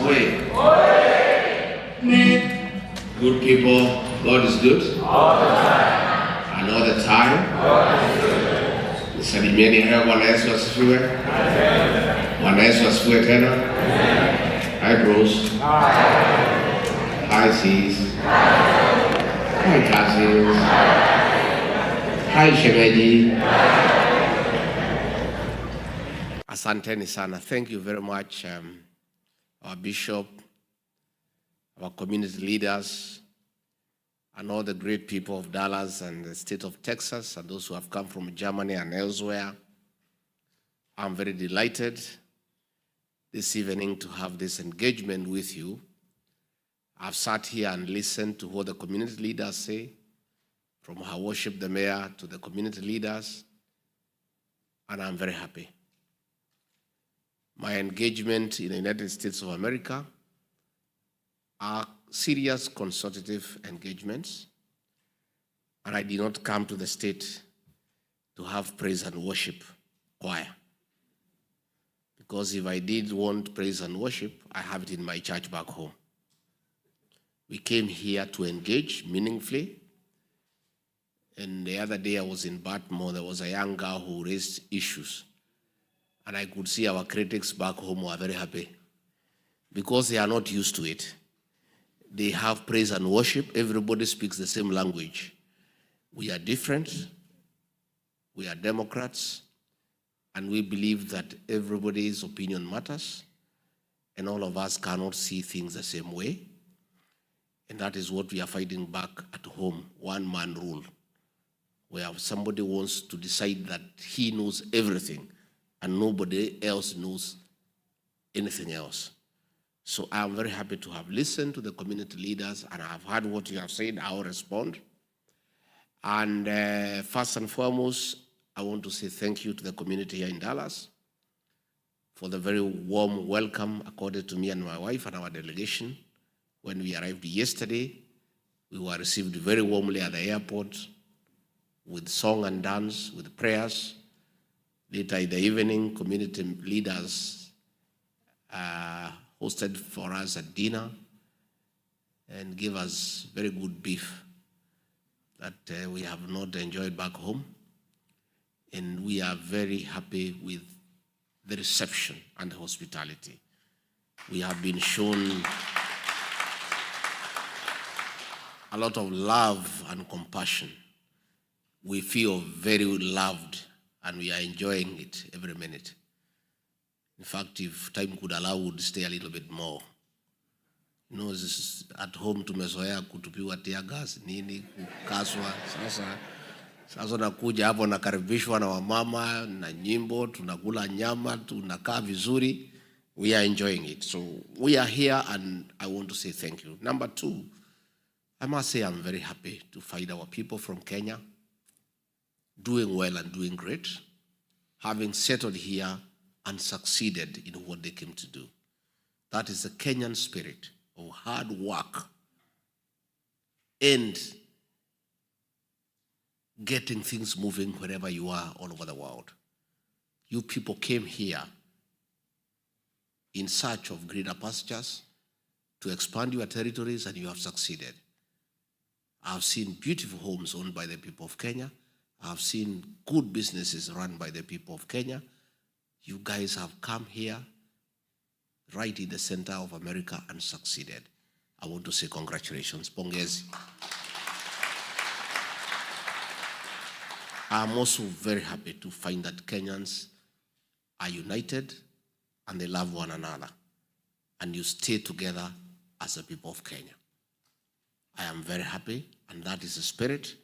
Way. Good people, God is good. All the time. And all the time. God is good. Salimieni hayo. Bwana Yesu asifiwe. Bwana Yesu asifiwe tena. Hi bros. Hi sis. Hi cousins. Hi shemeji. Asanteni sana. Thank you very much, our bishop, our community leaders, and all the great people of Dallas and the state of Texas, and those who have come from Germany and elsewhere. I'm very delighted this evening to have this engagement with you. I've sat here and listened to what the community leaders say, from her worship, the mayor, to the community leaders, and I'm very happy. My engagement in the United States of America are serious consultative engagements, and I did not come to the state to have praise and worship choir. Because if I did want praise and worship, I have it in my church back home. We came here to engage meaningfully. And the other day I was in Baltimore, there was a young girl who raised issues. And I could see our critics back home were very happy because they are not used to it. They have praise and worship. Everybody speaks the same language. We are different. We are Democrats. And we believe that everybody's opinion matters. And all of us cannot see things the same way. And that is what we are fighting back at home, one-man rule, where somebody wants to decide that he knows everything and nobody else knows anything else. So I am very happy to have listened to the community leaders, and I have heard what you have said. I will respond. And first and foremost, I want to say thank you to the community here in Dallas for the very warm welcome accorded to me and my wife and our delegation. When we arrived yesterday, we were received very warmly at the airport with song and dance, with prayers. Later in the evening, community leaders hosted for us a dinner and gave us very good beef that we have not enjoyed back home. And we are very happy with the reception and the hospitality. We have been shown a lot of love and compassion. We feel very loved, and we are enjoying it every minute. In fact, if time could allow, we would stay a little bit more. You know, at home tumezoea kutupiwa tear gas, nini, kukaswa. Sasa nakuja hapo nakaribishwa na wamama na nyimbo, tunakula nyama, tunakaa vizuri. We are enjoying it. So we are here, and I want to say thank you. Number two, I must say I'm very happy to find our people from Kenya doing well and doing great, having settled here and succeeded in what they came to do. That is the Kenyan spirit of hard work and getting things moving wherever you are all over the world. You people came here in search of greener pastures to expand your territories, and you have succeeded. I've seen beautiful homes owned by the people of Kenya. I've seen good businesses run by the people of Kenya. You guys have come here right in the center of America and succeeded. I want to say congratulations. Pongezi. I'm also very happy to find that Kenyans are united and they love one another, and you stay together as the people of Kenya. I am very happy, and that is the spirit.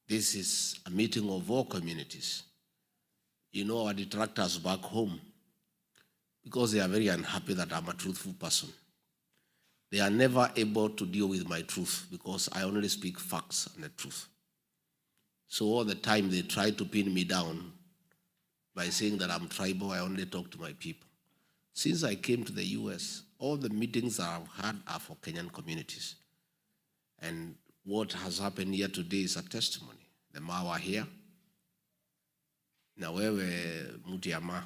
This is a meeting of all communities. You know, our detractors back home, because they are very unhappy that I'm a truthful person, they are never able to deal with my truth because I only speak facts and the truth. So all the time they try to pin me down by saying that I'm tribal, I only talk to my people. Since I came to the US, all the meetings that I've had are for Kenyan communities. And what has happened here today is a testimony. The Mawa here. Na wewe mtu ya ma.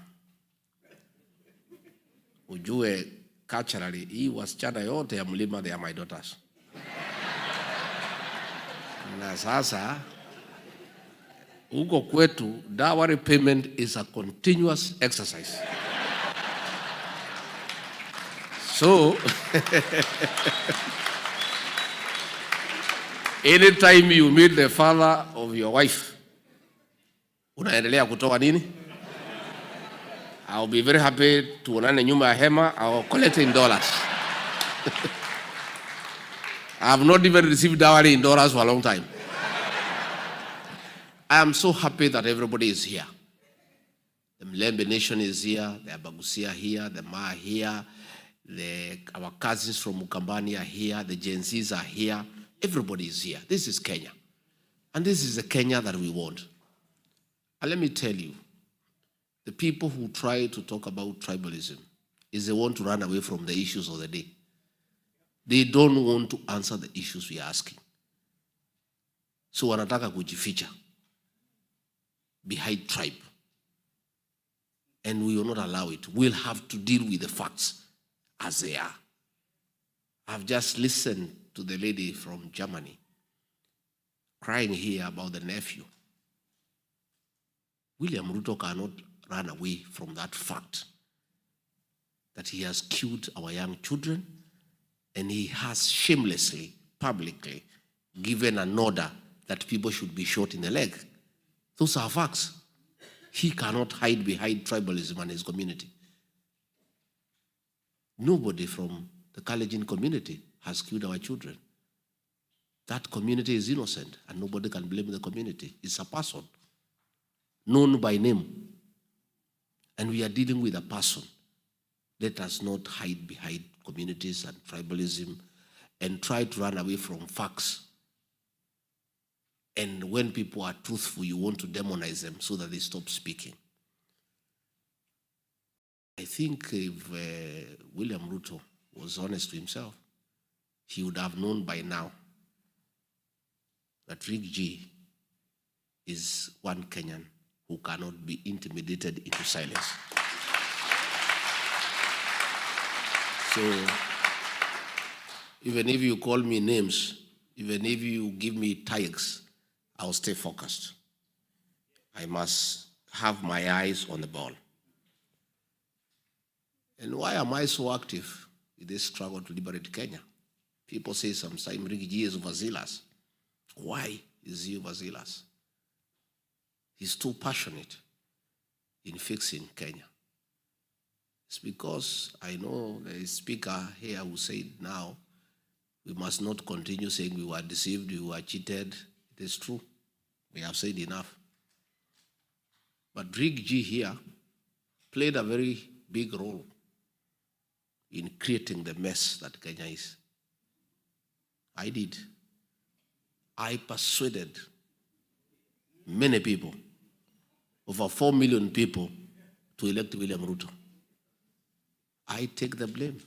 Ujue culturally, hii wasichana yote ya mlima, they are my daughters. Na sasa, huko kwetu, dowry payment is a continuous exercise. So, anytime you meet the father of your wife, unaendelea kutoa nini? I'll be very happy tuonane nyuma ya hema. I'll collect in dollars. I have not even received dowry in dollars for a long time. I am so happy that everybody is here. The Mlembe Nation is here, the Abagusia here, the Ma here, our cousins from Mukambani are here, the Gen Zs are here. Everybody is here. This is Kenya. And this is the Kenya that we want. And let me tell you, the people who try to talk about tribalism is they want to run away from the issues of the day. They don't want to answer the issues we are asking. So wanataka kujificha behind tribe. And we will not allow it. We'll have to deal with the facts as they are. I've just listened to the lady from Germany crying here about the nephew. William Ruto cannot run away from that fact that he has killed our young children, and he has shamelessly, publicly given an order that people should be shot in the leg. Those are facts. He cannot hide behind tribalism and his community. Nobody from the Kalenjin community has killed our children. That community is innocent, and nobody can blame the community. It's a person known by name. And we are dealing with a person. Let us not hide behind communities and tribalism and try to run away from facts. And when people are truthful, you want to demonize them so that they stop speaking. I think if William Ruto was honest to himself, he would have known by now that Riggy G is one Kenyan who cannot be intimidated into silence. So, even if you call me names, even if you give me tags, I'll stay focused. I must have my eyes on the ball. And why am I so active in this struggle to liberate Kenya? People say sometimes Riggy G is overzealous. Why is he overzealous? He's too passionate in fixing Kenya. It's because I know the speaker here who said now we must not continue saying we were deceived, we were cheated. It is true. We have said enough. But Riggy G here played a very big role in creating the mess that Kenya is. I did. I persuaded many people, over 4 million people, to elect William Ruto. I take the blame.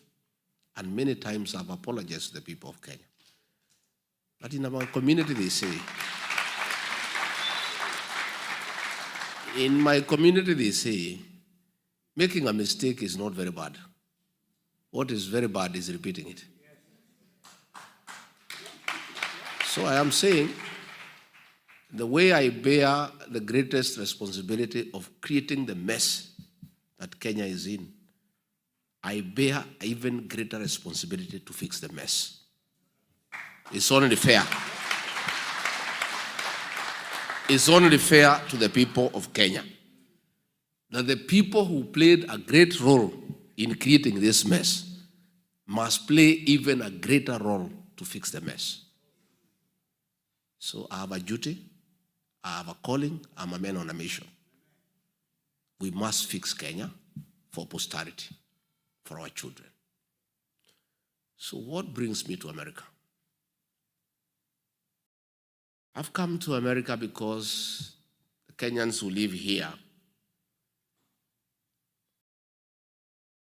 And many times I've apologized to the people of Kenya. But in our community, they say, in my community, they say, making a mistake is not very bad. What is very bad is repeating it. So I am saying, the way I bear the greatest responsibility of creating the mess that Kenya is in, I bear even greater responsibility to fix the mess. It's only fair. It's only fair to the people of Kenya that the people who played a great role in creating this mess must play even a greater role to fix the mess. So I have a duty, I have a calling, I'm a man on a mission. We must fix Kenya for posterity, for our children. So what brings me to America? I've come to America because the Kenyans who live here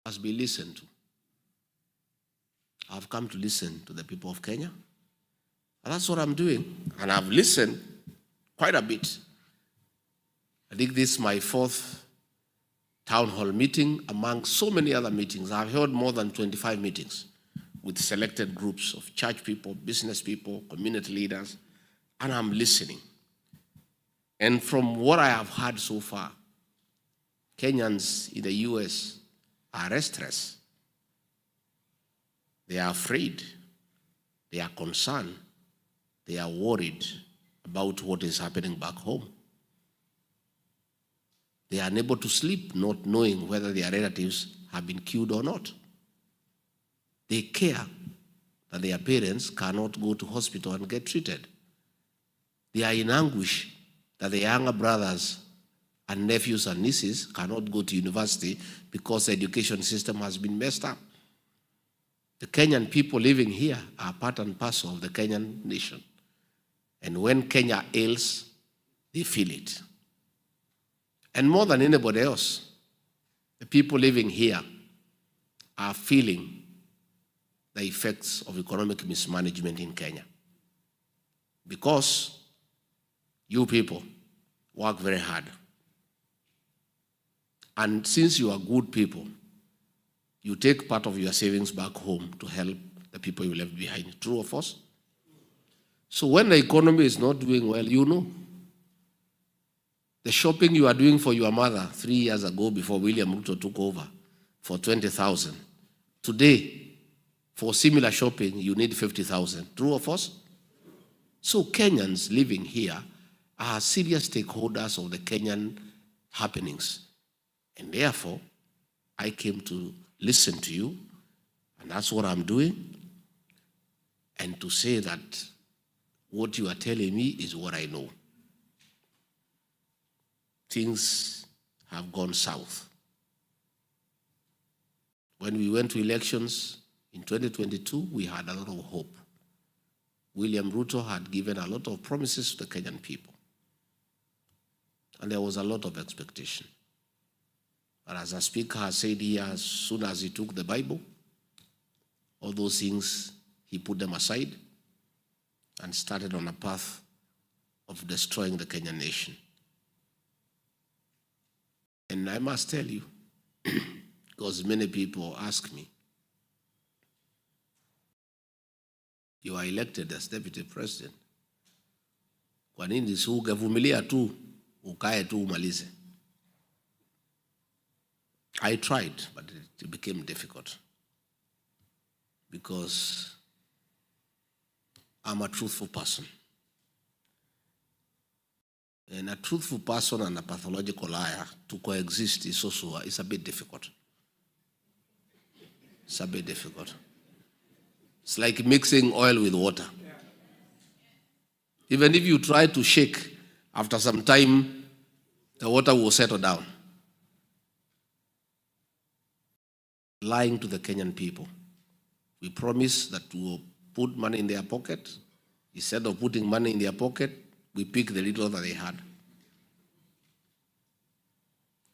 must be listened to. I've come to listen to the people of Kenya. And that's what I'm doing. And I've listened quite a bit. I think this is my 4th town hall meeting, among so many other meetings. I've held more than 25 meetings with selected groups of church people, business people, community leaders, and I'm listening. And from what I have heard so far, Kenyans in the US are restless. They are afraid. They are concerned. They are worried about what is happening back home. They are unable to sleep, not knowing whether their relatives have been killed or not. They care that their parents cannot go to hospital and get treated. They are in anguish that their younger brothers and nephews and nieces cannot go to university because the education system has been messed up. The Kenyan people living here are part and parcel of the Kenyan nation. And when Kenya ails, they feel it. And more than anybody else, the people living here are feeling the effects of economic mismanagement in Kenya. Because you people work very hard. And since you are good people, you take part of your savings back home to help the people you left behind. True or false? So when the economy is not doing well, you know. The shopping you are doing for your mother 3 years ago before William Ruto took over for 20,000. Today, for similar shopping, you need 50,000. True or false? So Kenyans living here are serious stakeholders of the Kenyan happenings. And therefore, I came to listen to you, and that's what I'm doing, and to say that what you are telling me is what I know. Things have gone south. When we went to elections in 2022, we had a lot of hope. William Ruto had given a lot of promises to the Kenyan people. And there was a lot of expectation. But as a speaker has said here, as soon as he took the Bible, all those things, he put them aside and started on a path of destroying the Kenyan nation. And I must tell you, because many people ask me, you are elected as deputy president. Kwa nini si ungevumilia tu, ukae tu umalize? I tried, but it became difficult because I'm a truthful person. And a truthful person and a pathological liar to coexist is also it's a bit difficult. It's a bit difficult. It's like mixing oil with water. Even if you try to shake, after some time, the water will settle down. Lying to the Kenyan people. We promise that we will put money in their pocket. Instead of putting money in their pocket, we pick the little that they had.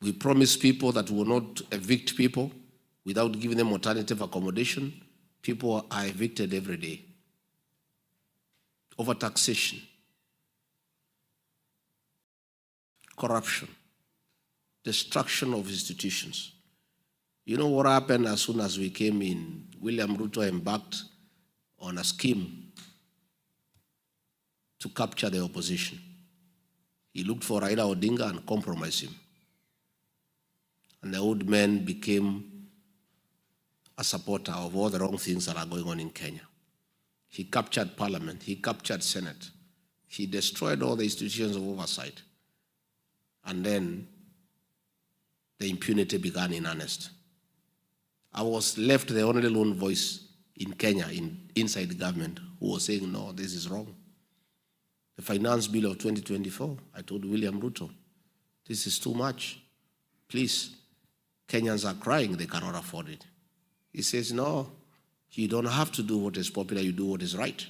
We promise people that we will not evict people without giving them alternative accommodation. People are evicted every day. Overtaxation. Corruption. Destruction of institutions. You know what happened as soon as we came in? William Ruto embarked on a scheme to capture the opposition. He looked for Raila Odinga and compromised him. And the old man became a supporter of all the wrong things that are going on in Kenya. He captured parliament. He captured Senate. He destroyed all the institutions of oversight. And then the impunity began in earnest. I was left the only lone voice in Kenya, inside the government, who was saying, no, this is wrong. The finance bill of 2024, I told William Ruto, this is too much. Please, Kenyans are crying, they cannot afford it. He says, no, you don't have to do what is popular, you do what is right.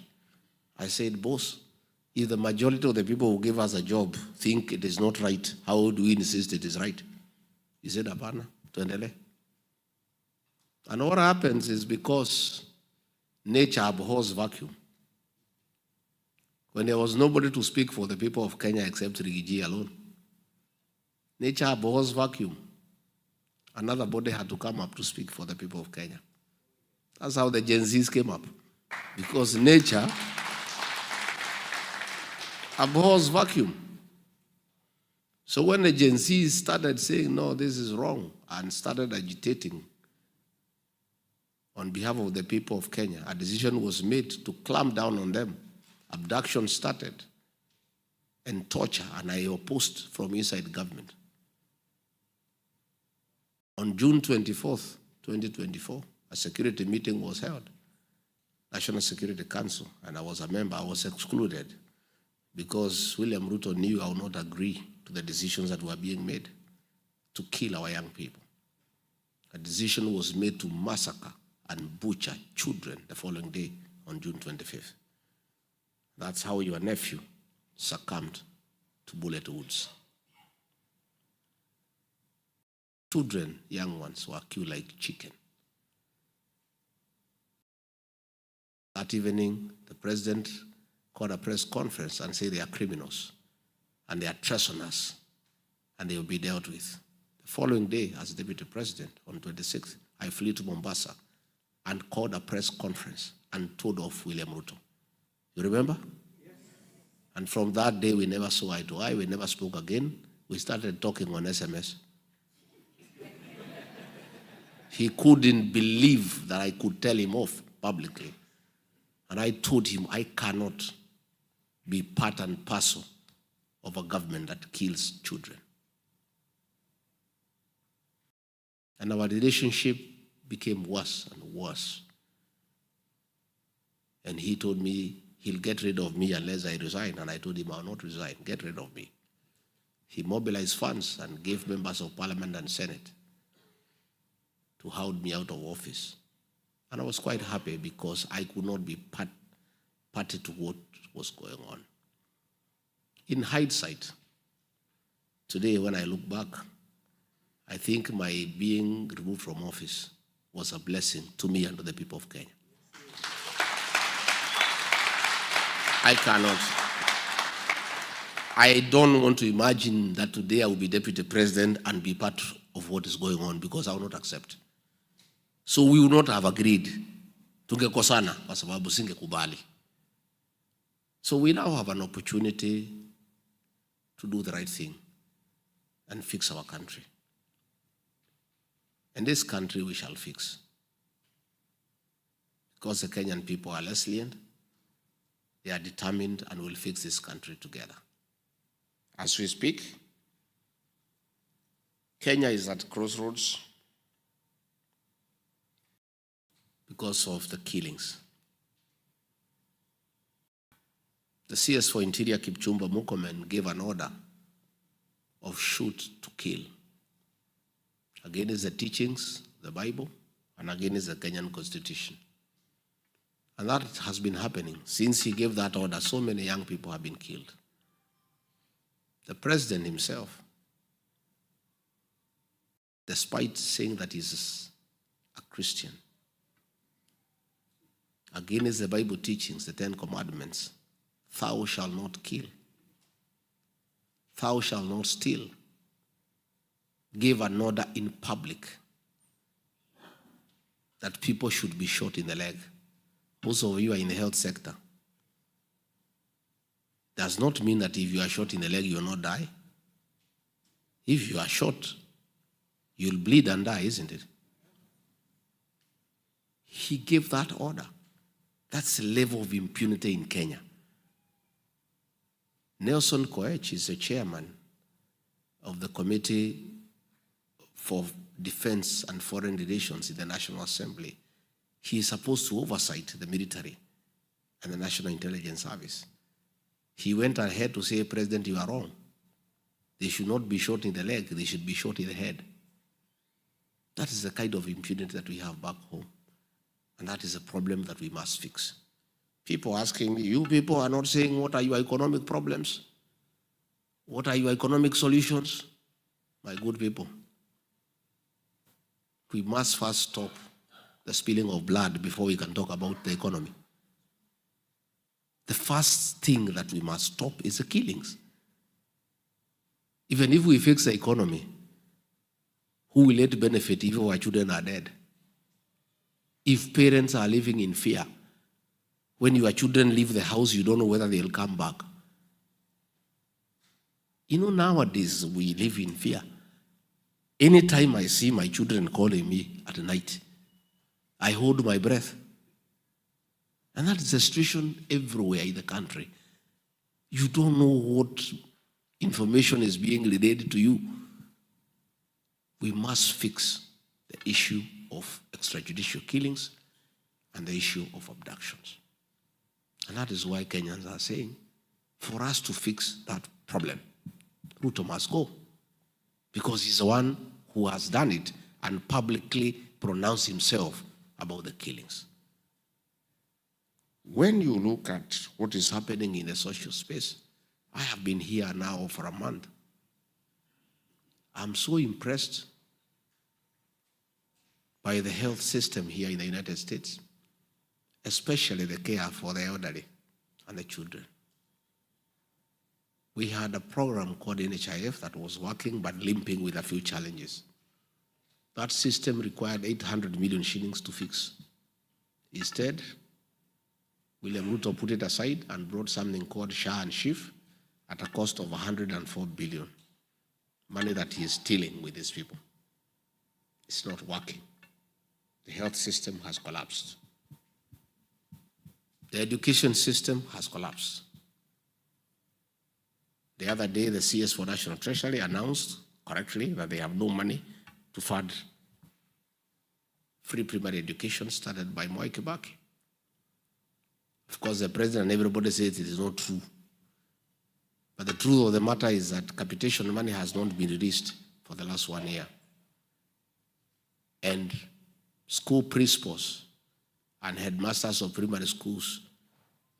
I said, boss, if the majority of the people who give us a job think it is not right, how do we insist it is right? He said, hapana, tuendele. And what happens is because nature abhors vacuum. When there was nobody to speak for the people of Kenya except Riggy G alone, nature abhors vacuum. Another body had to come up to speak for the people of Kenya. That's how the Gen Zs came up. Because nature abhors vacuum. So when the Gen Zs started saying, no, this is wrong, and started agitating on behalf of the people of Kenya, a decision was made to clamp down on them. Abduction started, and torture, and I opposed from inside government. On June 24th, 2024, a security meeting was held, National Security Council, and I was a member. I was excluded because William Ruto knew I would not agree to the decisions that were being made to kill our young people. A decision was made to massacre and butcher children the following day on June 25th. That's how your nephew succumbed to bullet wounds. Children, young ones, were killed like chicken. That evening, the president called a press conference and said they are criminals and they are treasoners and they will be dealt with. The following day, as deputy president, on 26th, I flew to Mombasa and called a press conference and told off William Ruto. You remember? Yes. And from that day, we never saw eye to eye. We never spoke again. We started talking on SMS. He couldn't believe that I could tell him off publicly. And I told him I cannot be part and parcel of a government that kills children. And our relationship became worse and worse. And he told me he'll get rid of me unless I resign. And I told him I'll not resign, get rid of me. He mobilized funds and gave members of parliament and senate to hold me out of office. And I was quite happy because I could not be party to what was going on. In hindsight, today when I look back, I think my being removed from office was a blessing to me and to the people of Kenya. I don't want to imagine that today I will be deputy president and be part of what is going on because I will not accept. So we would not have agreed. Tungekosana kwa sababu singekubali. So we now have an opportunity to do the right thing and fix our country. And this country we shall fix. Because the Kenyan people are resilient, they are determined and will fix this country together. As we speak, Kenya is at crossroads because of the killings. The CS for Interior, Kipchumba Murkomen, gave an order of shoot to kill. Again is the teachings, the Bible, and again is the Kenyan Constitution. And that has been happening. Since he gave that order, so many young people have been killed. The president himself, despite saying that he's a Christian, again is the Bible teachings, the 10 Commandments. Thou shalt not kill. Thou shalt not steal. Give an order in public that people should be shot in the leg. Most of you are in the health sector. Does not mean that if you are shot in the leg, you will not die. If you are shot, you'll bleed and die, isn't it? He gave that order. That's the level of impunity in Kenya. Nelson Koech is the chairman of the Committee for Defense and Foreign Relations in the National Assembly. He is supposed to oversight the military and the National Intelligence Service. He went ahead to say, President, you are wrong. They should not be shot in the leg, they should be shot in the head. That is the kind of impunity that we have back home. And that is a problem that we must fix. People asking me, you people are not saying what are your economic problems? What are your economic solutions? My good people, we must first stop the spilling of blood before we can talk about the economy. The first thing that we must stop is the killings. Even if we fix the economy, who will it benefit if our children are dead? If parents are living in fear, when your children leave the house, you don't know whether they'll come back. You know, nowadays we live in fear. Anytime I see my children calling me at night, I hold my breath. And that is the situation everywhere in the country. You don't know what information is being relayed to you. We must fix the issue of extrajudicial killings and the issue of abductions. And that is why Kenyans are saying, for us to fix that problem, Ruto must go. Because he's the one who has done it and publicly pronounced himself about the killings. When you look at what is happening in the social space, I have been here now for a month. I'm so impressed by the health system here in the United States, especially the care for the elderly and the children. We had a program called NHIF that was working but limping with a few challenges. That system required 800 million shillings to fix. Instead, William Ruto put it aside and brought something called SHA and SHIF at a cost of 104 billion. Money that he is stealing with these people. It's not working. The health system has collapsed. The education system has collapsed. The other day, the CS for National Treasury announced correctly that they have no money to fund free primary education started by Mwai Kibaki. Of course, the president and everybody says it is not true. But the truth of the matter is that capitation money has not been released for the last 1 year. And school principals and headmasters of primary schools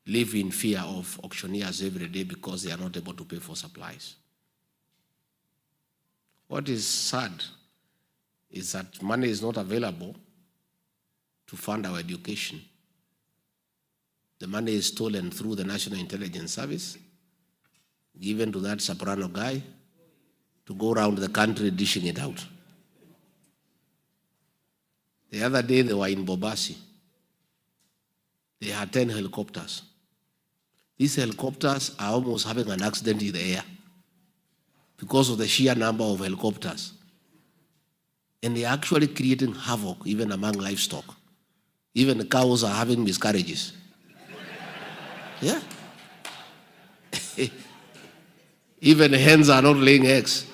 live in fear of auctioneers every day because they are not able to pay for supplies. What is sad is that money is not available to fund our education. The money is stolen through the National Intelligence Service, given to that soprano guy to go around the country dishing it out. The other day they were in Bobasi. They had 10 helicopters. These helicopters are almost having an accident in the air because of the sheer number of helicopters. And they are actually creating havoc even among livestock. Even the cows are having miscarriages. Yeah. Even hens are not laying eggs.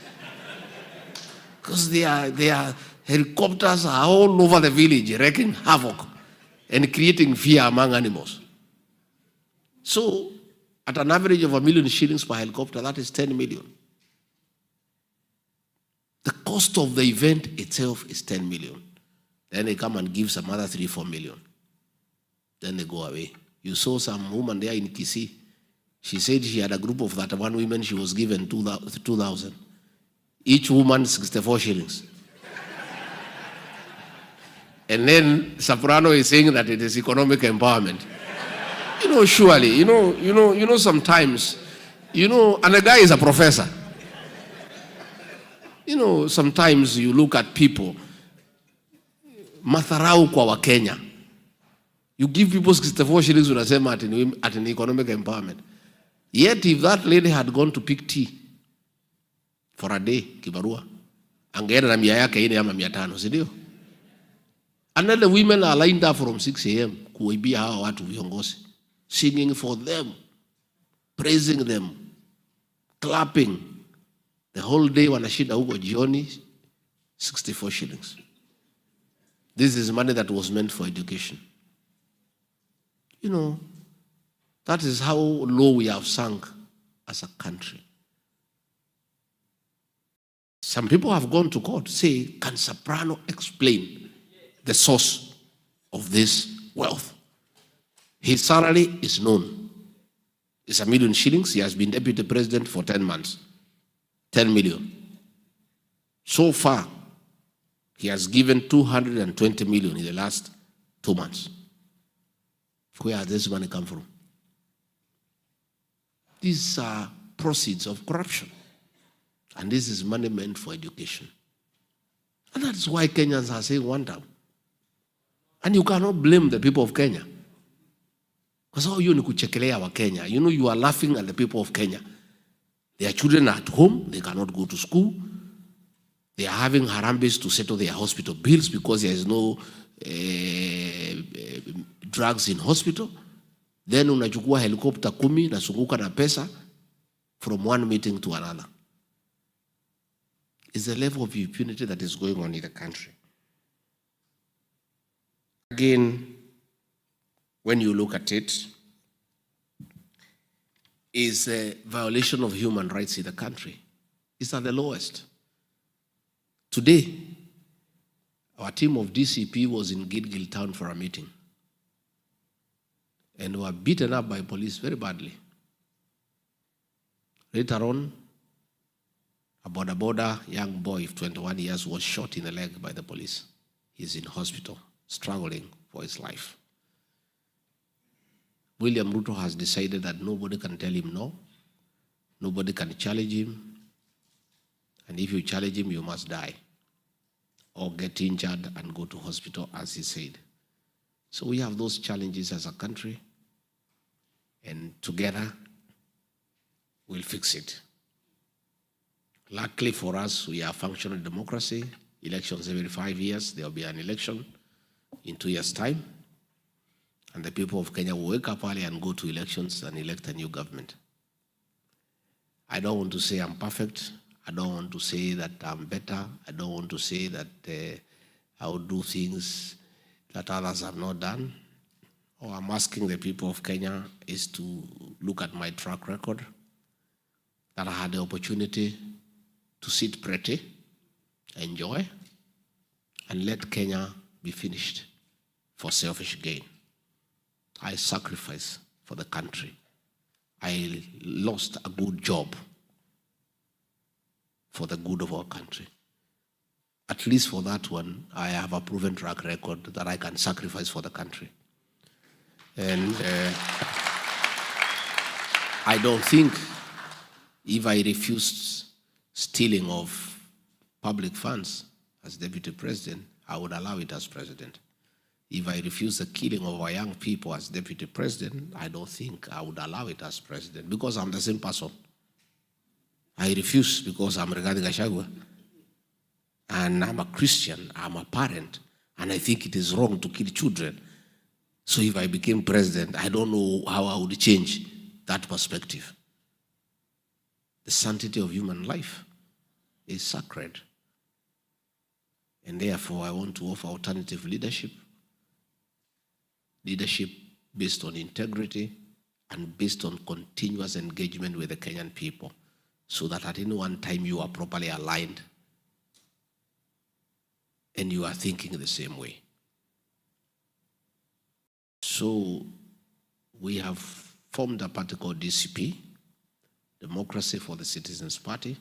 Because their helicopters are all over the village wreaking havoc and creating fear among animals. So, at an average of 1 million shillings per helicopter, that is 10 million. The cost of the event itself is 10 million. Then they come and give some other 3-4 million. Then they go away. You saw some woman there in Kisii. She said she had a group of 31 women. She was given 2,000. Each woman 64 shillings. And then Soprano is saying that it is economic empowerment. You know, surely, you know, sometimes, and the guy is a professor. You know, sometimes you look at people, matharau kwa wa Kenya. You give people 64 shillings unasema at an economic empowerment. Yet if that lady had gone to pick tea for a day, kibarua, angeenda na 100 yake ine ama 500, si ndio? And then the women are lined up from 6 a.m. kuibia hawa watu viongozi, singing for them, praising them, clapping. The whole day wanashinda huko jioni, 64 shillings. This is money that was meant for education. You know, that is how low we have sunk as a country. Some people have gone to court, say, can Soprano explain the source of this wealth? His salary is known. It's 1 million shillings. He has been deputy president for 10 months. 10 million. So far, he has given 220 million in the last 2 months. Where has this money come from? These are proceeds of corruption. And this is money meant for education. And that's why Kenyans are saying one term. And you cannot blame the people of Kenya. Because how you kuchekelea wa Kenya. You know, you are laughing at the people of Kenya. Their children are at home, they cannot go to school. They are having harambes to settle their hospital bills because there is no drugs in hospital. Then unachukua helicopter 10 na sunguka na pesa from one meeting to another. It's the level of impunity that is going on in the country. Again, when you look at it, is a violation of human rights in the country. It's at the lowest. Today, our team of DCP was in Gilgil town for a meeting and were beaten up by police very badly. Later on, a border young boy of 21 years was shot in the leg by the police. He's in hospital, struggling for his life. William Ruto has decided that nobody can tell him no, nobody can challenge him, and if you challenge him, you must die or get injured and go to hospital, as he said. So we have those challenges as a country, and together we'll fix it. Luckily for us, we are a functional democracy. Elections every 5 years, there will be an election in 2 years' time. And the people of Kenya will wake up early and go to elections and elect a new government. I don't want to say I'm perfect. I don't want to say that I'm better. I don't want to say that I will do things that others have not done. All I'm asking the people of Kenya is to look at my track record, that I had the opportunity to sit pretty, enjoy, and let Kenya be finished for selfish gain. I sacrificed for the country. I lost a good job for the good of our country. At least for that one, I have a proven track record that I can sacrifice for the country. And I don't think if I refused stealing of public funds as deputy president, I would allow it as president. If I refuse the killing of our young people as deputy president, I don't think I would allow it as president because I'm the same person. I refuse because I'm Rigathi Gachagua and I'm a Christian, I'm a parent, and I think it is wrong to kill children. So if I became president, I don't know how I would change that perspective. The sanctity of human life is sacred. And therefore, I want to offer alternative leadership based on integrity and based on continuous engagement with the Kenyan people, so that at any one time you are properly aligned and you are thinking the same way. So we have formed a party called DCP, Democracy for the Citizens Party.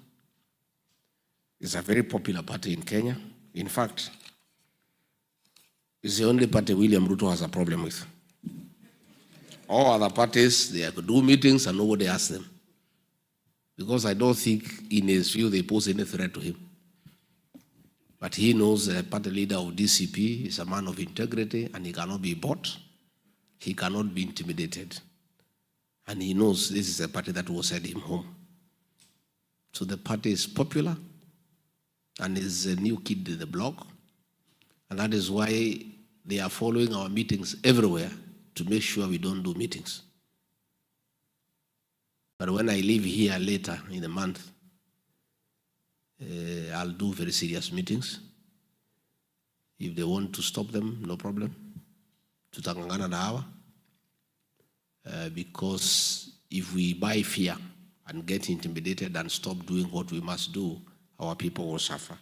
It's a very popular party in Kenya. In fact, it's the only party William Ruto has a problem with. All other parties, they could do meetings and nobody asks them. Because I don't think in his view they pose any threat to him. But he knows the party leader of DCP is a man of integrity and he cannot be bought. He cannot be intimidated. And he knows this is a party that will send him home. So the party is popular and is a new kid in the block. And that is why they are following our meetings everywhere to make sure we don't do meetings. But when I leave here later in the month, I'll do very serious meetings. If they want to stop them, no problem. Tutangangana na hawa. Because if we buy fear and get intimidated and stop doing what we must do, our people will suffer.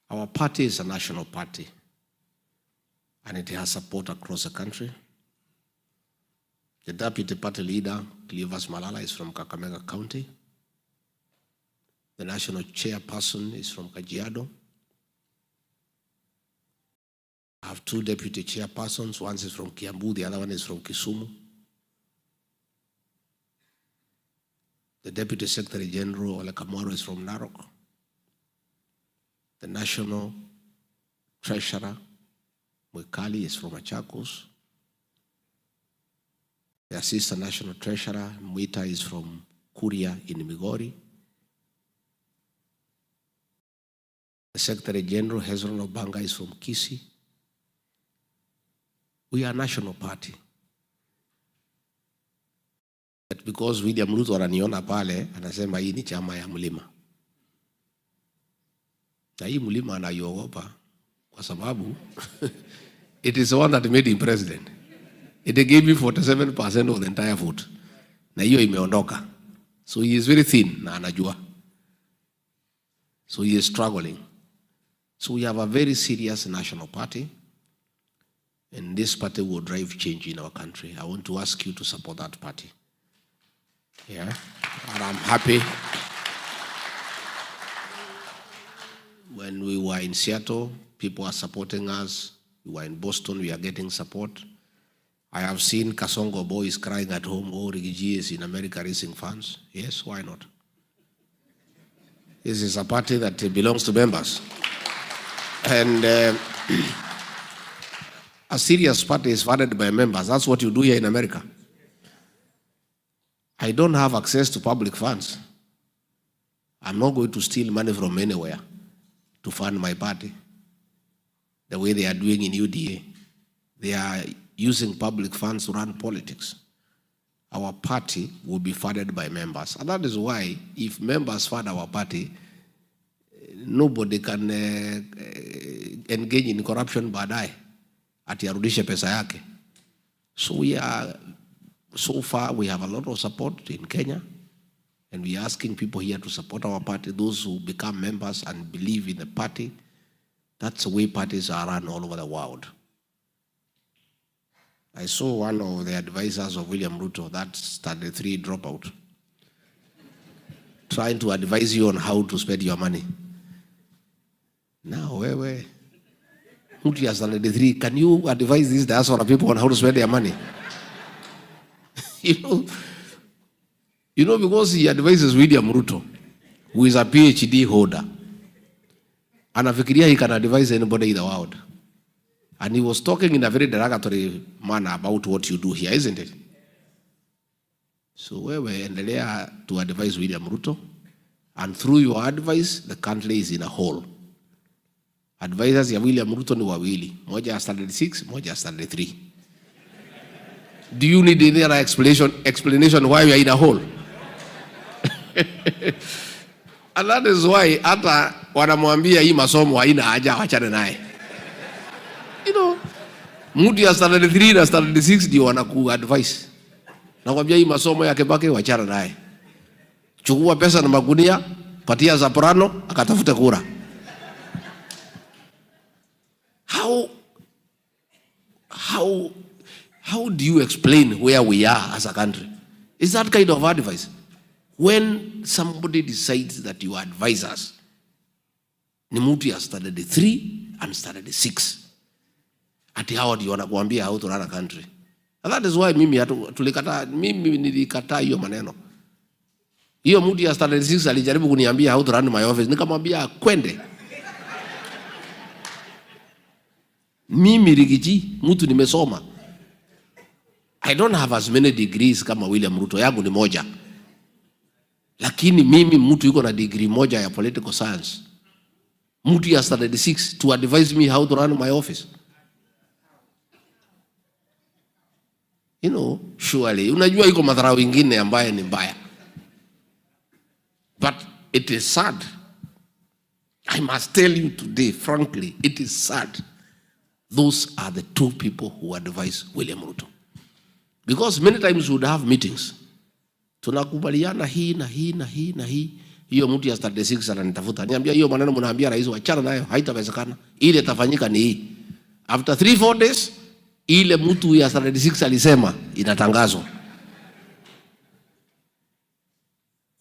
Our party is a national party, and it has support across the country. The deputy party leader, Cleophas Malala, is from Kakamega County. The national chairperson is from Kajiado. I have two deputy chairpersons. One is from Kiambu, the other one is from Kisumu. The deputy secretary general, Ole Kamwaro, is from Narok. The national treasurer, Mwekali, is from Machakos. The assistant national treasurer, Mwita, is from Kuria in Migori. The Secretary General, Hezron Obanga, is from Kisii. We are a national party. But because William Ruto ananiona pale, anasema hii ni chama ya mlima. Na hii mlima anaiogopa kwa sababu it is the one that made him president. It gave me 47% of the entire vote. Na hiyo imeondoka. So he is very thin na anajua. So he is struggling. So we have a very serious national party. And this party will drive change in our country. I want to ask you to support that party. Yeah. And I'm happy. When we were in Seattle, people are supporting us. We were in Boston, we are getting support. I have seen Kasongo boys crying at home, oh, Riggy G is in America raising funds. Yes, why not? This is a party that belongs to members. And a serious party is funded by members. That's what you do here in America. I don't have access to public funds. I'm not going to steal money from anywhere to fund my party the way they are doing in UDA. They are using public funds to run politics. Our party will be funded by members. And that is why if members fund our party, nobody can engage in corruption baadaye ati arudishe pesa yake. So far we have a lot of support in Kenya, and we are asking people here to support our party, those who become members and believe in the party. That's the way parties are run all over the world. I saw one of the advisors of William Ruto, that standard 3 dropout, trying to advise you on how to spend your money. Now, where? Muti has standard 3. Can you advise these diaspora people on how to spend their money? You know, because he advises William Ruto, who is a PhD holder, anafikiria he can advise anybody in the world. And he was talking in a very derogatory manner about what you do here, isn't it? So wewe endelea to advise William Ruto, and through your advice, the country is in a hole. Advisors ya William Ruto ni wawili, moja ya standard 6, moja ya standard 3. Do you need any other explanation why we are in a hole? And that is why hata wanamwambia hii masomo haina haja, wachane naye. You know, mtu ya standard 3 na standard 6 ndio wanaku-advise. Nakwambia hii masomo ya Kibaki wachana naye. Chukua pesa na magunia, patia Zaprano, akatafute kura. How do you explain where we are as a country? Is that kind of advice? When somebody decides that you advise us, ni mtu ya standard 3 and standard 6. Ati hao ndio wanakuambia how to run a country. And that is why mimi nilikataa hiyo maneno. Hiyo mtu ya standard 6 alijaribu kuniambia how to run my office. Nikamwambia kwende. Mimi Riggy G, mtu nimesoma. I don't have as many degrees kama William Ruto, yangu ni moja. Lakini mimi mtu yuko na degree moja ya political science. Mtu ya standard 6 to advise me how to run my office. You know, surely, unajua iko madharau ingine ambaye ni mbaya. But it is sad. I must tell you today, frankly, it is sad. Those are the two people who advise William Ruto. Because many times we would have meetings. Tunakubaliana hii na hii na hii na hii. Hiyo mtu ya standard 6 ananitafuta. Niambia hiyo maneno mnaambia rais wachana nayo, haitawezekana. Ile tafanyika ni hii. After 3-4 days, ile mtu ya standard 6 alisema inatangazwa.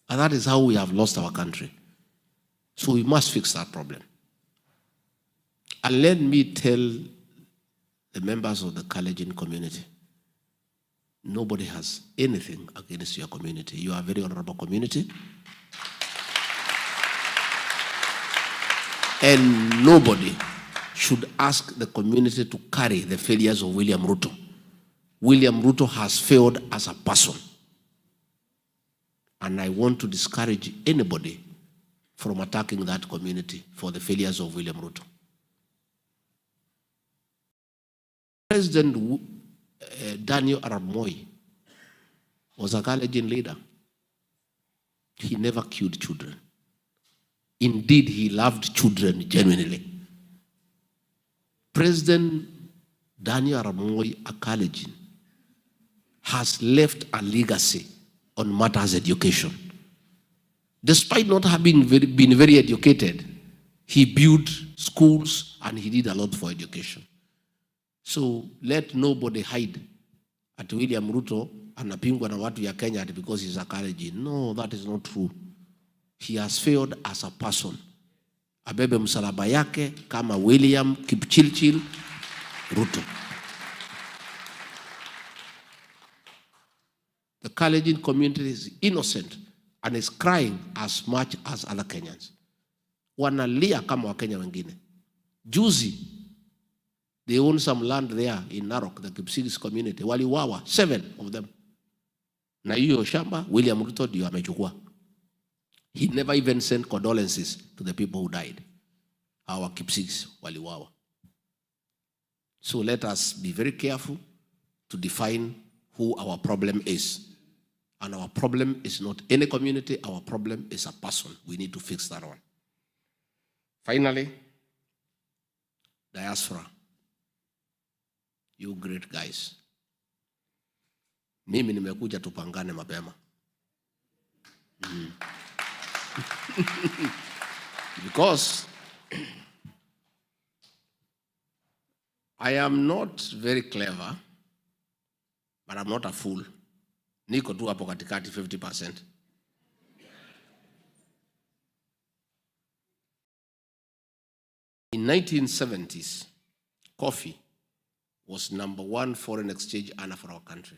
And that is how we have lost our country. So we must fix that problem. And let me tell the members of the Kalenjin community, nobody has anything against your community. You are a very honorable community. And nobody should ask the community to carry the failures of William Ruto. William Ruto has failed as a person. And I want to discourage anybody from attacking that community for the failures of William Ruto. President Daniel Arap Moi was a Kalenjin leader. He never killed children. Indeed, he loved children genuinely. President Daniel Arap Moi, a Kalenjin, has left a legacy on matters education. Despite not having been very educated, he built schools and he did a lot for education. So let nobody hide at William Ruto anapingwa na watu ya Kenya because he's a Kalenjin. No, that is not true. He has failed as a person. Abebe msalaba yake kama William Kipchirchir Ruto. The Kalenjin community is innocent and is crying as much as other Kenyans. Wanalia kama Wakenya wengine. Juzi, they own some land there in Narok, the Kipsigis community. Waliwawa, 7 of them. Na hiyo shamba, William Ruto ndio amechukua. He never even sent condolences to the people who died. Our Kipsigis waliwawa. So let us be very careful to define who our problem is. And our problem is not any community, our problem is a person. We need to fix that one. Finally, diaspora. You great guys. Mimi nimekuja tupangane mapema. Because I am not very clever, but I'm not a fool. Niko tu hapo katikati 50%. In 1970s, coffee was #1 foreign exchange earner for our country.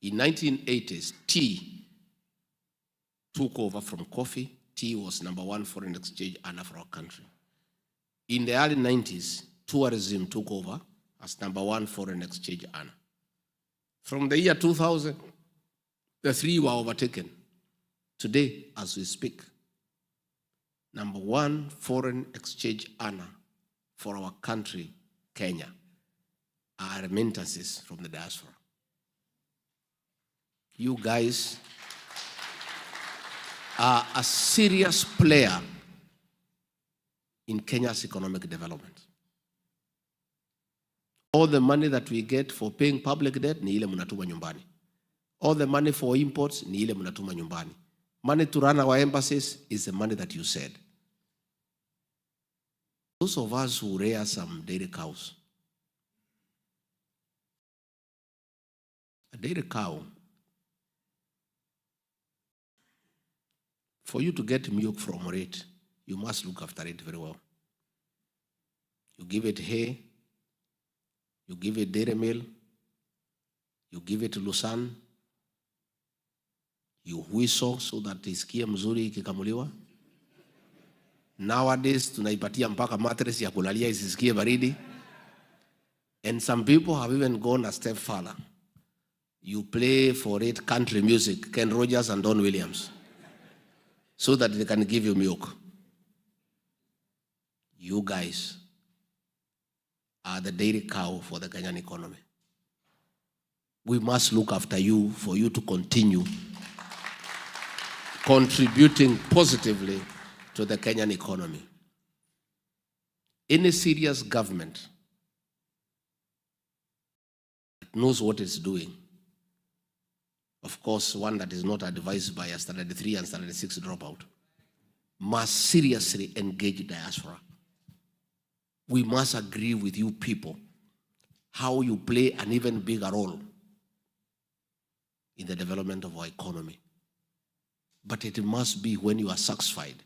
In 1980s, tea took over from coffee. Tea was #1 foreign exchange earner for our country. In the early 90s, tourism took over as #1 foreign exchange earner. From the year 2000, the three were overtaken. Today, as we speak, #1 foreign exchange earner for our country, Kenya, are remittances from the diaspora. You guys are a serious player in Kenya's economic development. All the money that we get for paying public debt ni ile mnatuma nyumbani. All the money for imports ni ile mnatuma nyumbani. Money to run our embassies is the money that you said. Those of us who rear some dairy cows, a dairy cow, for you to get milk from it, you must look after it very well. You give it hay, you give it dairy meal, you give it Lusan, you whistle so that isikie mzuri ikikamuliwa. Nowadays, tunaipatia mpaka mattress ya kulalia isisikie baridi. And some people have even gone a step further. You play for it country music, Ken Rogers and Don Williams, so that they can give you milk. You guys are the dairy cow for the Kenyan economy. We must look after you for you to continue contributing positively to the Kenyan economy. Any serious government that knows what it's doing, of course, one that is not advised by a Standard 3 and Standard 6 dropout, must seriously engage diaspora. We must agree with you people how you play an even bigger role in the development of our economy. But it must be when you are satisfied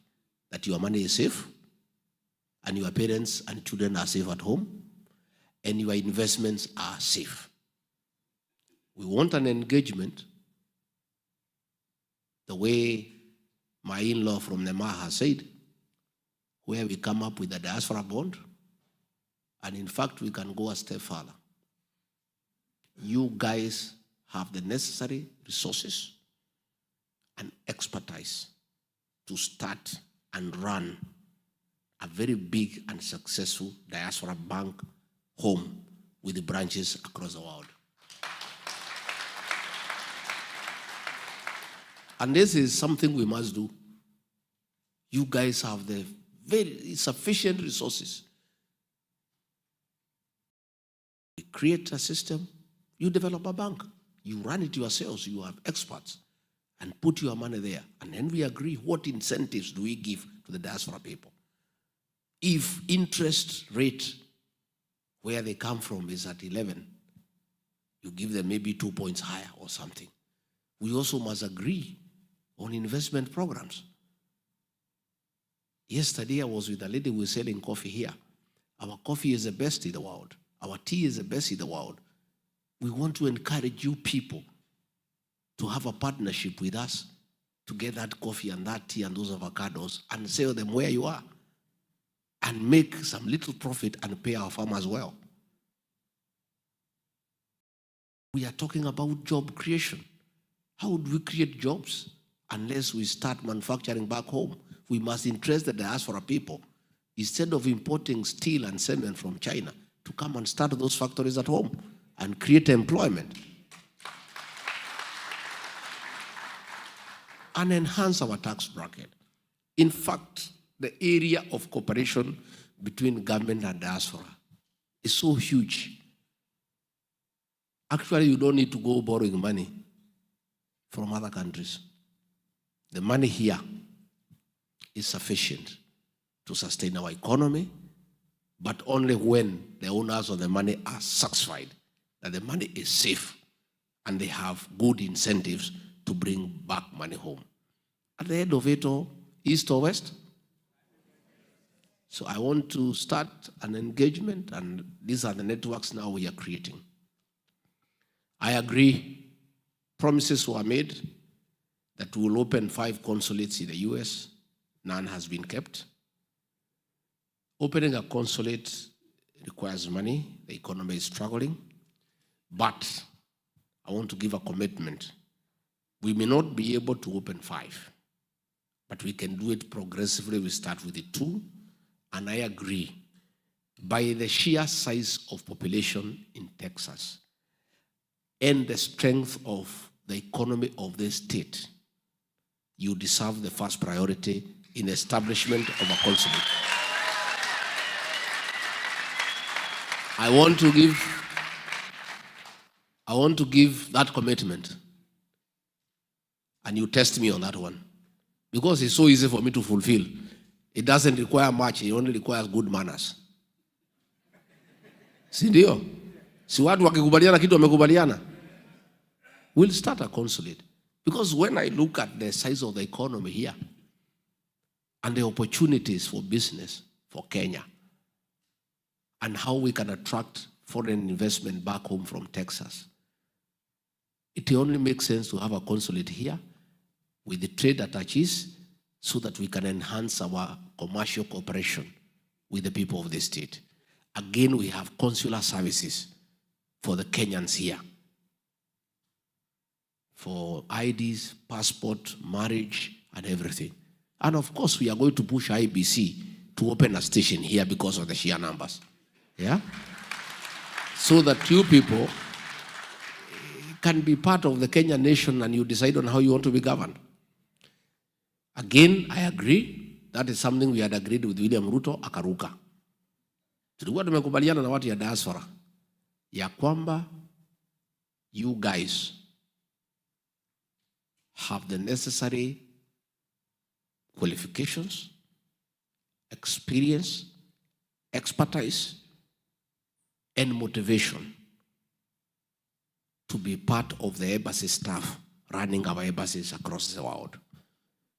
that your money is safe and your parents and children are safe at home and your investments are safe. We want an engagement the way my in-law from Nema has said, where we come up with a diaspora bond. And in fact, we can go a step further. You guys have the necessary resources and expertise to start and run a very big and successful diaspora bank home with the branches across the world. And this is something we must do. You guys have the very sufficient resources. You create a system, you develop a bank, you run it yourselves, you have experts, and put your money there. And then we agree what incentives do we give to the diaspora people. If interest rate where they come from is at 11, you give them maybe 2 points higher or something. We also must agree on investment programs. Yesterday I was with a lady who was selling coffee here. Our coffee is the best in the world. Our tea is the best in the world. We want to encourage you people to have a partnership with us to get that coffee and that tea and those avocados and sell them where you are and make some little profit and pay our farmers well. We are talking about job creation. How would we create jobs unless we start manufacturing back home? We must interest the diaspora people, instead of importing steel and cement from China, to come and start those factories at home and create employment. And enhance our tax bracket. In fact, the area of cooperation between government and diaspora is so huge. Actually, you don't need to go borrowing money from other countries. The money here is sufficient to sustain our economy, but only when the owners of the money are satisfied that the money is safe and they have good incentives to bring back money home. At the end of it all, east or west? So I want to start an engagement, and these are the networks now we are creating. I agree, promises were made that we will open 5 consulates in the US. None has been kept. Opening a consulate requires money. The economy is struggling. But I want to give a commitment. We may not be able to open 5, but we can do it progressively. We start with the 2. And I agree, by the sheer size of population in Texas and the strength of the economy of this state, you deserve the first priority in the establishment of a consulate. I want to give that commitment, and you test me on that one, because it's so easy for me to fulfill. It doesn't require much, it only requires good manners. Si ndio? Si watu wakikubaliana kitu wamekubaliana. We'll start a consulate. Because when I look at the size of the economy here and the opportunities for business for Kenya and how we can attract foreign investment back home from Texas, it only makes sense to have a consulate here with the trade attaches so that we can enhance our commercial cooperation with the people of the state. Again, we have consular services for the Kenyans here, for IDs, passport, marriage, and everything. And of course, we are going to push IBC to open a station here because of the sheer numbers. Yeah? So that you people can be part of the Kenyan nation and you decide on how you want to be governed. Again, I agree. That is something we had agreed with William Ruto, akaruka. Tulikuwa tumekubaliana na watu ya diaspora ya kwamba you guys have the necessary qualifications, experience, expertise, and motivation to be part of the embassy staff running our embassies across the world.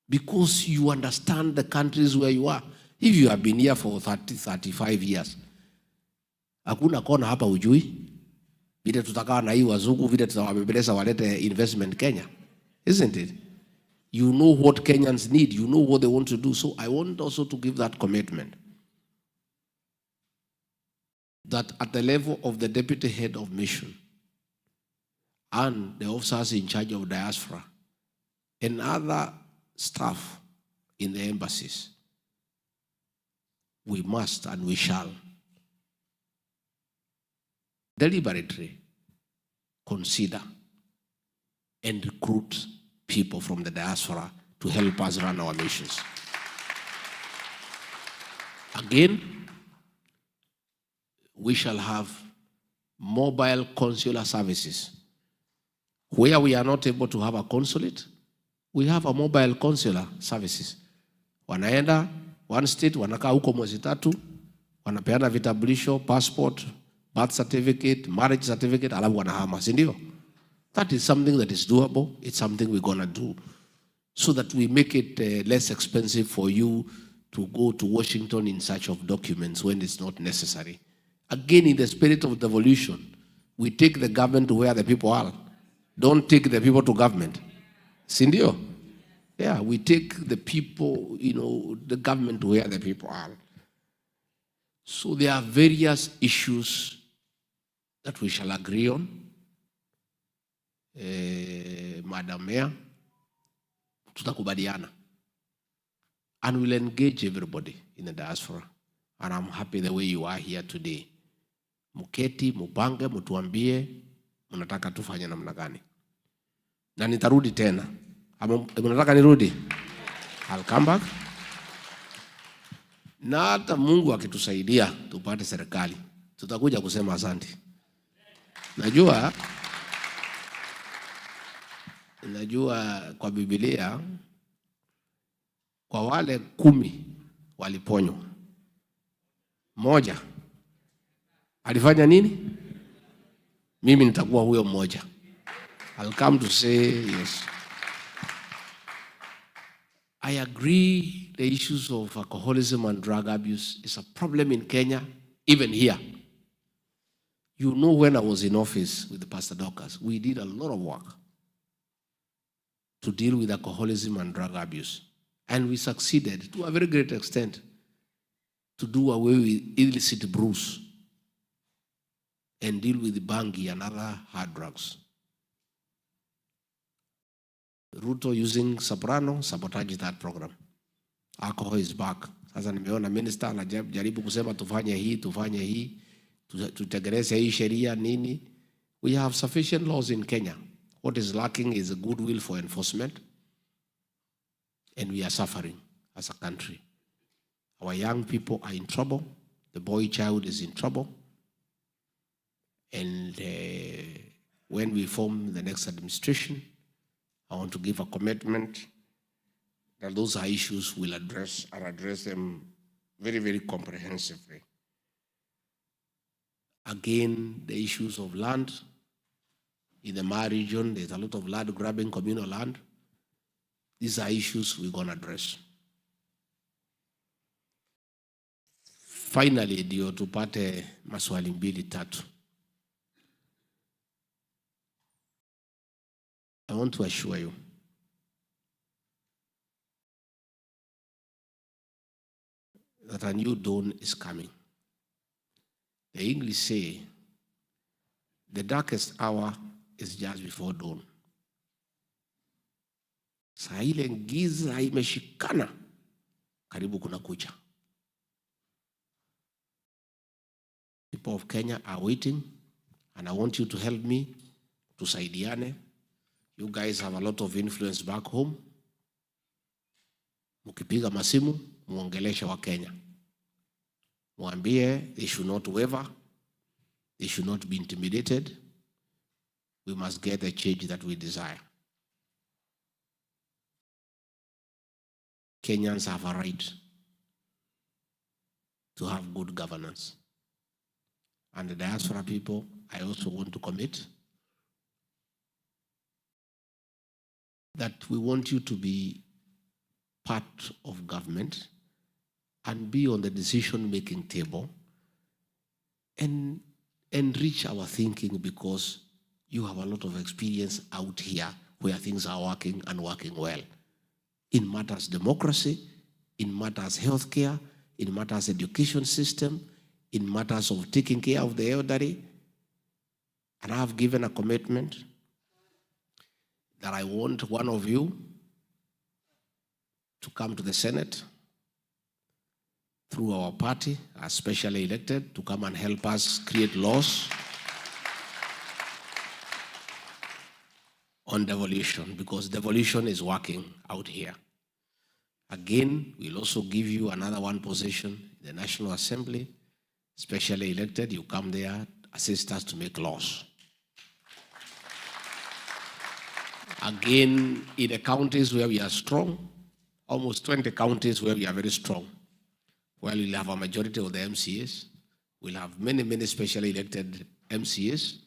Because you understand the countries where you are. If you have been here for 30, 35 years, hakuna kona hapa ujui, vile tutakaa na hii wazungu, vile tutawabebeleza walete investment Kenya. Isn't it? You know what Kenyans need. You know what they want to do. So I want also to give that commitment that at the level of the deputy head of mission and the officers in charge of diaspora and other staff in the embassies, we must and we shall deliberately consider and recruit people from the diaspora to help us run our missions. Again, we shall have mobile consular services. Where we are not able to have a consulate, we have a mobile consular services. Wanaenda one state, wanakaa huko mwezi 3, wanapeana vitambulisho, passport, birth certificate, marriage certificate, alafu wanahama, si ndio? That is something that is doable. It's something we're going to do so that we make it less expensive for you to go to Washington in search of documents when it's not necessary. Again, in the spirit of devolution, we take the government to where the people are. Don't take the people to government. Sindio? Yeah, we take the people, the government to where the people are. So there are various issues that we shall agree on. Madam Mayor, tutakubaliana. And we'll engage everybody in the diaspora. And I'm happy the way you are here today. Muketi, mupange, mutuambie, mnataka tufanye namna gani. Na nitarudi tena. Mnataka nirudi? I'll come back. Na hata Mungu akitusaidia tupate serikali, tutakuja kusema asante. Najua kwa Biblia kwa wale 10 waliponywa, mmoja alifanya nini? Mimi nitakuwa huyo mmoja. I'll come to say yes. I agree the issues of alcoholism and drug abuse is a problem in Kenya, even here. You know, when I was in office with the Pastor Dorcas, we did a lot of work to deal with alcoholism and drug abuse. And we succeeded to a very great extent to do away with illicit brews and deal with the bangi and other hard drugs. Ruto using soprano sabotage that program. Alcohol is back. Sasa nimeona minister anajaribu kusema tufanye hii, tutekeleze hii sheria nini. We have sufficient laws in Kenya. What is lacking is a goodwill for enforcement, and we are suffering as a country. Our young people are in trouble. The boy child is in trouble. And when we form the next administration, I want to give a commitment that those are issues we'll address them very, very comprehensively. Again, the issues of land. In the Maa region, there's a lot of land grabbing, communal land. These are issues we're going to address. Finally, ndio tupate maswali 2-3. I want to assure you that a new dawn is coming. The English say, the darkest hour is just before dawn. Saa ile giza imeshikana, karibu kuna kucha. People of Kenya are waiting, and I want you to help me, tusaidiane. You guys have a lot of influence back home. Mukipiga masimu, muongeleshe wa Kenya. Muambie they should not waver, they should not be intimidated. We must get the change that we desire. Kenyans have a right to have good governance. And the diaspora people, I also want to commit that we want you to be part of government and be on the decision-making table and enrich our thinking, because you have a lot of experience out here where things are working and working well. in matters democracy, in matters healthcare, in matters education system, in matters of taking care of the elderly. And I have given a commitment that I want one of you to come to the Senate through our party, as specially elected, to come and help us create laws on devolution, because devolution is working out here. Again, we'll also give you another one position in the National Assembly, specially elected. You come there, assist us to make laws. Again, in the counties where we are strong, almost 20 counties where we are very strong, well, we'll have a majority of the MCAs. We'll have many, many specially elected MCAs.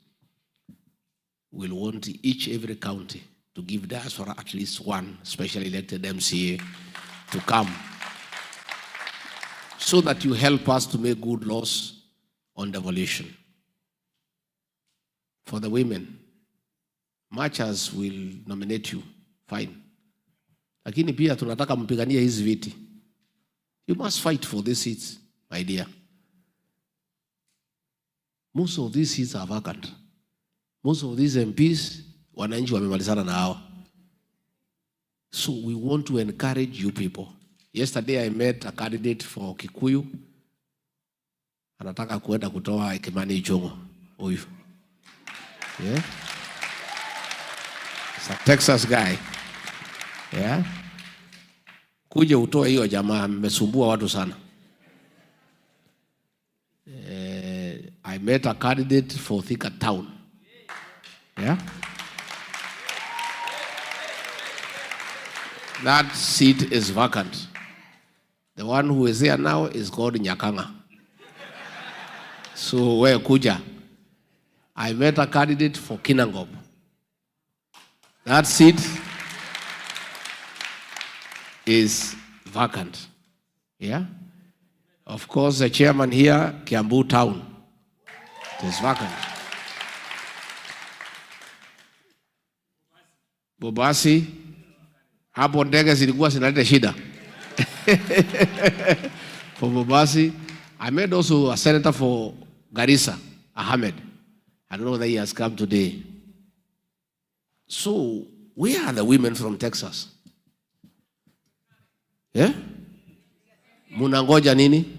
We'll want every county to give Diaspora at least one specially elected MCA to come, so that you help us to make good laws on devolution. For the women, marchers will nominate you, fine. Lakini pia tunataka mpigania hizi viti. You must fight for these seats, my dear. Most of these seats are vacant. Most of these MPs, wananchi wamemalizana na hawa. So we want to encourage you people. Yesterday I met a candidate for Kikuyu. Anataka kuenda kutoa Kimani Ichung'wa. Huyu. Yeah. It's a Texas guy. Yeah. Kuje utoe hiyo jamaa, mmesumbua watu sana. I met a candidate for Thika Town. Yeah. That seat is vacant. The one who is there now is called Nyakanga. So where kuja? I met a candidate for Kinangop. That seat is vacant. Yeah. Of course, the chairman here, Kiambu Town, it is vacant. Bobasi, hapo ndege zilikuwa zinaleta shida. For Bobasi, I met also a senator for Garissa, Ahmed. I don't know whether he has come today. So, where are the women from Texas? Yeah? Munangoja nini?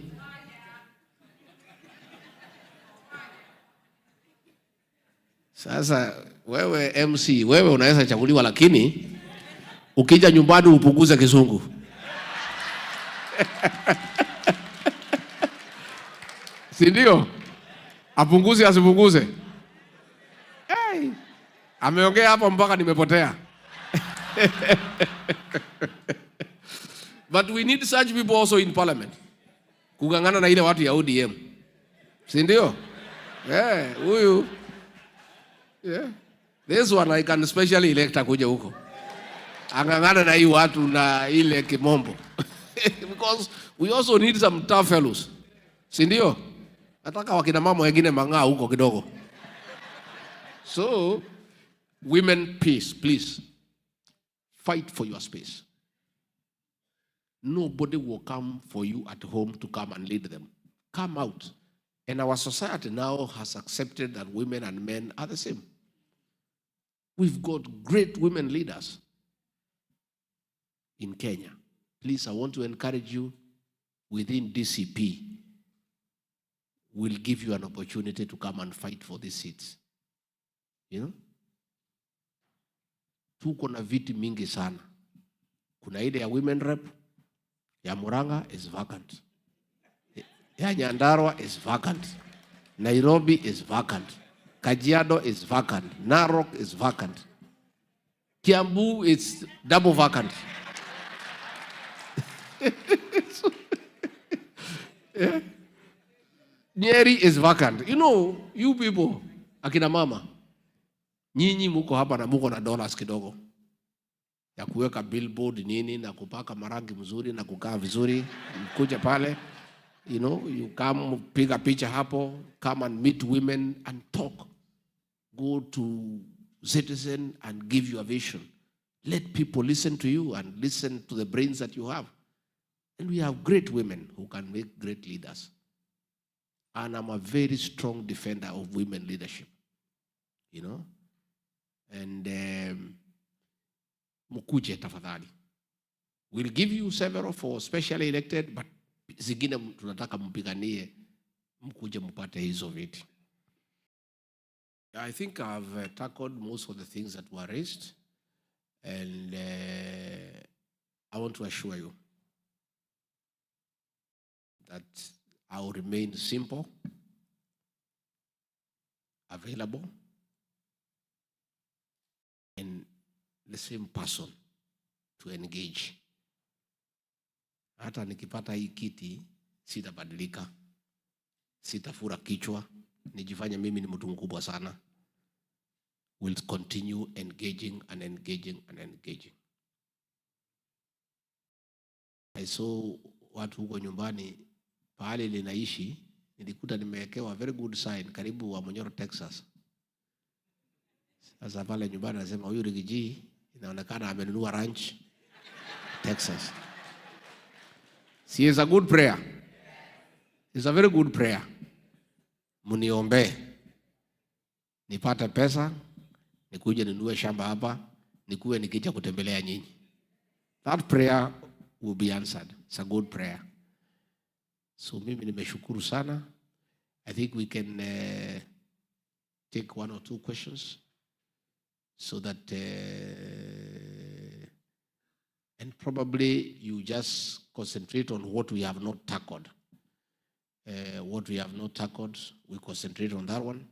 Sasa wewe MC, wewe unaweza chaguliwa, lakini ukija nyumbani upunguze kizungu. Si ndio? Apunguze asipunguze. Hey, ameongea hapo mpaka nimepotea. But we need such people also in parliament. Kugangana na ile watu ya ODM. Si ndio? Yeah, huyu. Yeah. This one I can specially elect kuja huko. Angangana na hii watu na ile kimombo. Because we also need some tough fellows. Si ndio? Nataka wakina mama wengine mang'aa huko kidogo. So, women, peace, please. Fight for your space. Nobody will come for you at home to come and lead them. Come out. And our society now has accepted that women and men are the same. We've got great women leaders in Kenya. Please, I want to encourage you, within DCP, we'll give you an opportunity to come and fight for these seats. You know? Tuko na viti mingi sana. Kuna ile ya women rep, ya Murang'a is vacant. Ya Nyandarua is vacant. Nairobi is vacant. Kajiado is vacant. Narok is vacant. Kiambu is double vacant. Yeah. Nyeri is vacant. You know, you people, akina mama, nyinyi muko hapa na muko na dollars kidogo ya kuweka billboard nini na kupaka marangi mzuri na kukaa vizuri, mkuja pale, you know, you come piga picha hapo, come and meet women and talk. Go to Citizen and give your vision. Let people listen to you and listen to the brains that you have. And we have great women who can make great leaders. And I'm a very strong defender of women leadership, you know. And mukuje tafadhali. We'll give you several for specially elected, but zingine tunataka mpiganie mkuje mpate hizo viti. I think I've tackled most of the things that were raised, and I want to assure you that I will remain simple, available, and the same person to engage. Hata nikipata hii kiti, sitabadilika, sitafura kichwa, nijifanye mimi ni mtu mkubwa sana. We'll continue engaging and engaging and engaging. I saw watu huko nyumbani, pahali linaishi, nilikuta nimewekewa very good sign karibu wa Monyoro, Texas. Sasa pale nyumbani nasema huyu Riggy G inaonekana amenunua ranch Texas. See, it's a good prayer. It's a very good prayer. Muniombe nipate pesa, nikuje ninunue shamba hapa, nikuwe nikija kutembelea nyinyi. That prayer will be answered. It's a good prayer. So mimi nimeshukuru sana. I think we can take one or two questions so that and probably you just concentrate on what we have not tackled. What we have not tackled, we concentrate on that one.